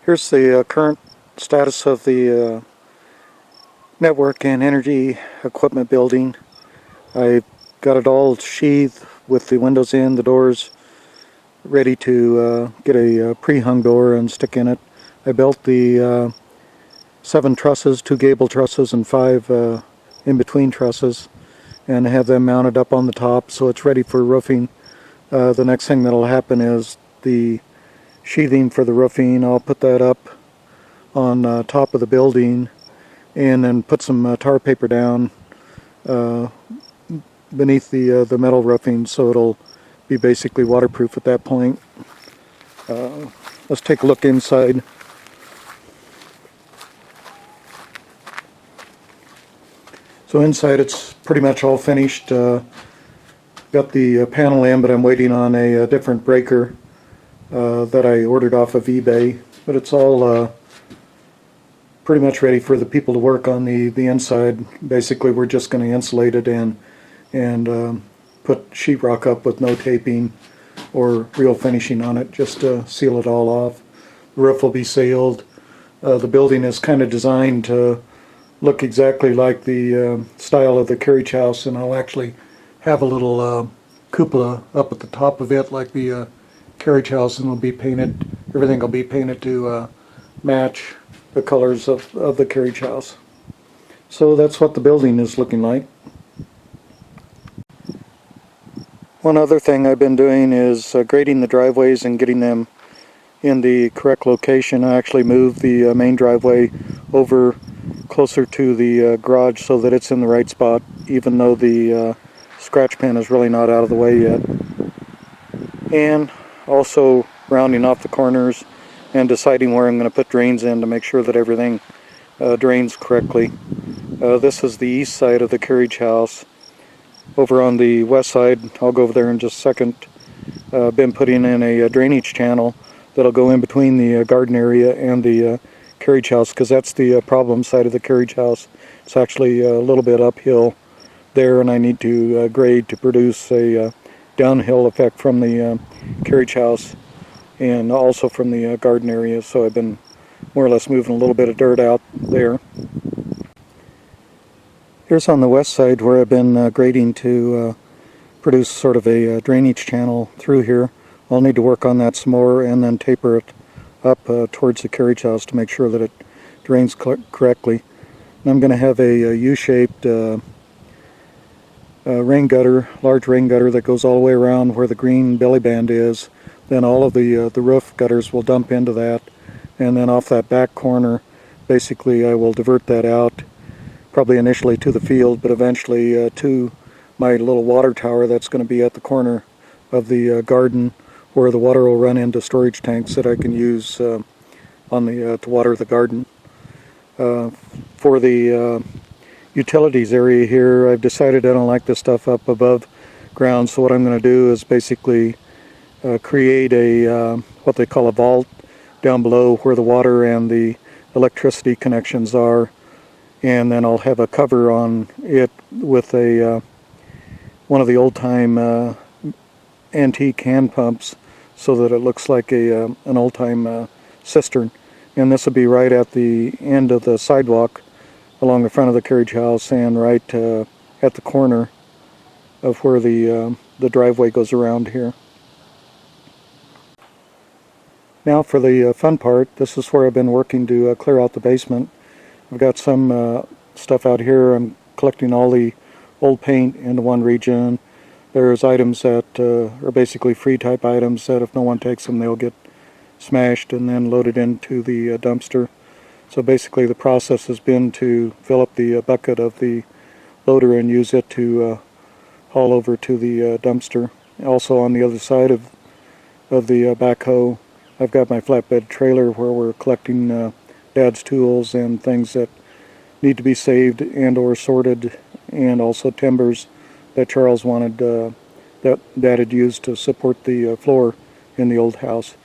Here's the current status of the network and energy equipment building. I got it all sheathed with the windows in, the doors ready to get a pre-hung door and stick in it. I built the 7 trusses, 2 gable trusses and 5 in-between trusses, and have them mounted up on the top so it's ready for roofing. The next thing that'll happen is the sheathing for the roofing. I'll put that up on top of the building and then put some tar paper down beneath the metal roofing so it'll be basically waterproof at that point. Let's take a look inside. So inside it's pretty much all finished. Got the panel in, but I'm waiting on a different breaker that I ordered off of eBay. But it's all pretty much ready for the people to work on the inside. Basically we're just going to insulate it and put sheetrock up with no taping or real finishing on it, just to seal it all off. The roof will be sealed. The building is kind of designed to look exactly like the style of the carriage house, and I'll actually have a little cupola up at the top of it like the carriage house, and will be painted, everything will be painted to match the colors of the carriage house. So that's what the building is looking like. One other thing I've been doing is grading the driveways and getting them in the correct location. I actually moved the main driveway over closer to the garage so that it's in the right spot, even though the scratch pin is really not out of the way yet. And also rounding off the corners and deciding where I'm going to put drains in to make sure that everything drains correctly. This is the east side of the carriage house. Over on the west side, I'll go over there in just a second, been putting in a drainage channel that'll go in between the garden area and the carriage house, because that's the problem side of the carriage house. It's actually a little bit uphill there, and I need to grade to produce a downhill effect from the carriage house and also from the garden area. So I've been more or less moving a little bit of dirt out there. Here's on the west side where I've been grading to produce sort of a drainage channel through here. I'll need to work on that some more and then taper it up towards the carriage house to make sure that it drains correctly. And I'm going to have a U-shaped rain gutter, large rain gutter that goes all the way around where the green belly band is. Then all of the roof gutters will dump into that, and then off that back corner basically I will divert that out, probably initially to the field, but eventually to my little water tower that's going to be at the corner of the garden, where the water will run into storage tanks that I can use to water the garden. For the utilities area here, I've decided I don't like this stuff up above ground, so what I'm going to do is basically create a what they call a vault down below where the water and the electricity connections are, and then I'll have a cover on it with a one of the old-time antique hand pumps, so that it looks like an old-time cistern. And this will be right at the end of the sidewalk along the front of the carriage house, and right at the corner of where the driveway goes around here. Now for the fun part, this is where I've been working to clear out the basement. I've got some stuff out here. I'm collecting all the old paint into one region. There's items that are basically free type items that if no one takes them, they'll get smashed and then loaded into the dumpster. So basically the process has been to fill up the bucket of the loader and use it to haul over to the dumpster. Also on the other side of the backhoe, I've got my flatbed trailer where we're collecting Dad's tools and things that need to be saved and or sorted, and also timbers that Charles wanted that Dad had used to support the floor in the old house.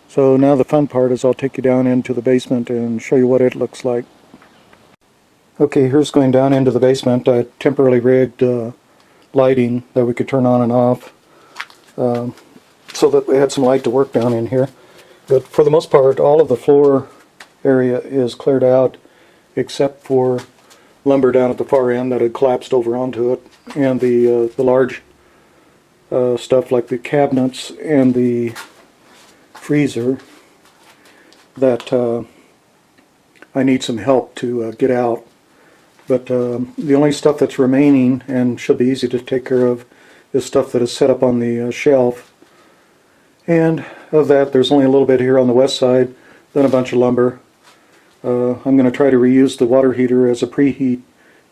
So now the fun part is I'll take you down into the basement and show you what it looks like. Okay, here's going down into the basement. I temporarily rigged lighting that we could turn on and off so that we had some light to work down in here. But for the most part, all of the floor area is cleared out except for lumber down at the far end that had collapsed over onto it, and the large stuff like the cabinets and the freezer that I need some help to get out. But the only stuff that's remaining and should be easy to take care of is stuff that is set up on the shelf. And of that, there's only a little bit here on the west side, then a bunch of lumber. I'm going to try to reuse the water heater as a preheat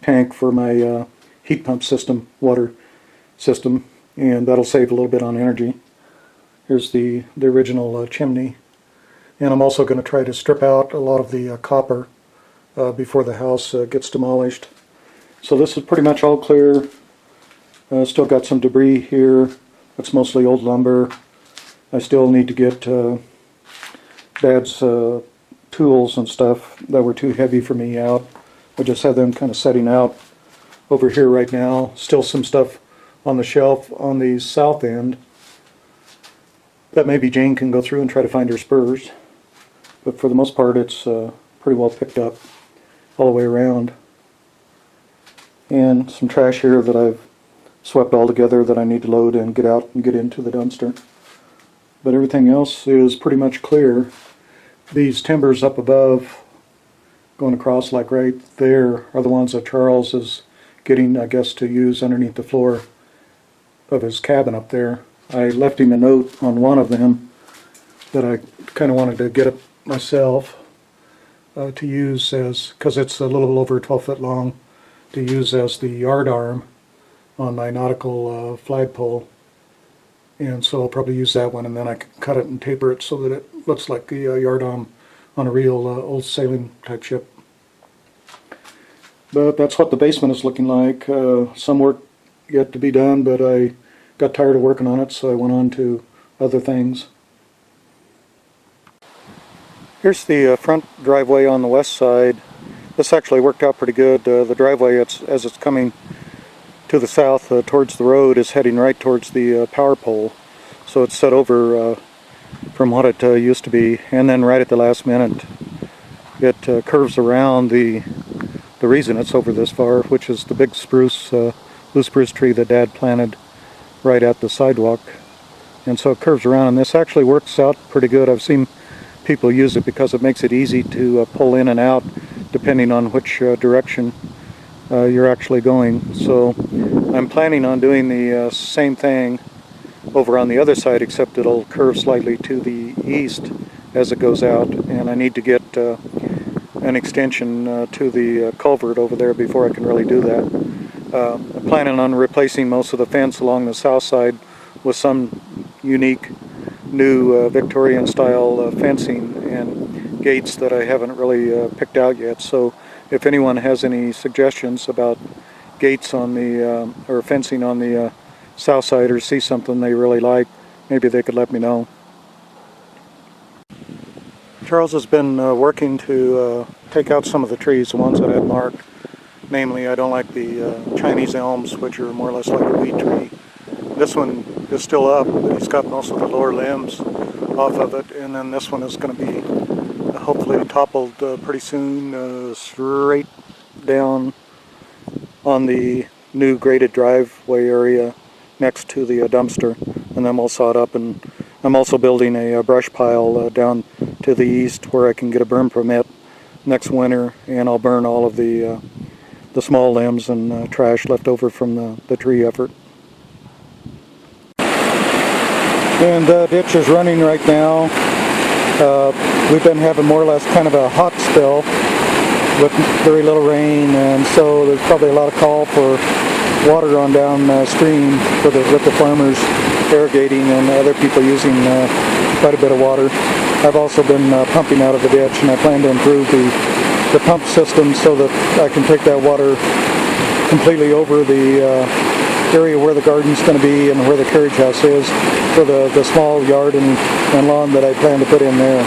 tank for my heat pump system, water system, and that'll save a little bit on energy. Here's the original chimney. And I'm also going to try to strip out a lot of the copper before the house gets demolished. So this is pretty much all clear. Still got some debris here. That's mostly old lumber. I still need to get Dad's tools and stuff that were too heavy for me out. I just have them kind of setting out over here right now. Still some stuff on the shelf on the south end that maybe Jane can go through and try to find her spurs. But for the most part, it's pretty well picked up all the way around. And some trash here that I've swept all together that I need to load and get out and get into the dumpster. But everything else is pretty much clear. These timbers up above, going across like right there, are the ones that Charles is getting, I guess, to use underneath the floor of his cabin up there. I left him a note on one of them that I kind of wanted to get it myself to use as, because it's a little over 12 foot long, to use as the yard arm on my nautical flagpole. And so I'll probably use that one, and then I can cut it and taper it so that it looks like the yard arm on a real old sailing type ship. But that's what the basement is looking like. Some work yet to be done, but I got tired of working on it, so I went on to other things. Here's the front driveway on the west side. This actually worked out pretty good. The driveway, as it's coming to the south towards the road, is heading right towards the power pole. So it's set over from what it used to be. And then right at the last minute, it curves around the reason it's over this far, which is the big spruce, blue spruce tree that Dad planted right at the sidewalk. And so it curves around, and this actually works out pretty good. I've seen people use it because it makes it easy to pull in and out depending on which direction you're actually going. So I'm planning on doing the same thing over on the other side, except it'll curve slightly to the east as it goes out, and I need to get an extension to the culvert over there before I can really do that. I'm planning on replacing most of the fence along the south side with some unique new Victorian style fencing and gates that I haven't really picked out yet. So if anyone has any suggestions about gates on the or fencing on the south side, or see something they really like, maybe they could let me know. Charles has been working to take out some of the trees, the ones that I had marked. Namely, I don't like the Chinese elms, which are more or less like a wheat tree. This one is still up, but he's got most of the lower limbs off of it, and then this one is going to be hopefully toppled pretty soon, straight down on the new graded driveway area next to the dumpster, and then we'll saw it up. And I'm also building a brush pile down to the east where I can get a burn permit next winter, and I'll burn all of the small limbs and trash left over from the tree effort. And the ditch is running right now. We've been having more or less kind of a hot spell with very little rain, and so there's probably a lot of call for water on downstream with the farmers irrigating and other people using quite a bit of water. I've also been pumping out of the ditch, and I plan to improve the pump system so that I can take that water completely over the area where the garden's going to be and where the carriage house is for the small yard and lawn that I plan to put in there.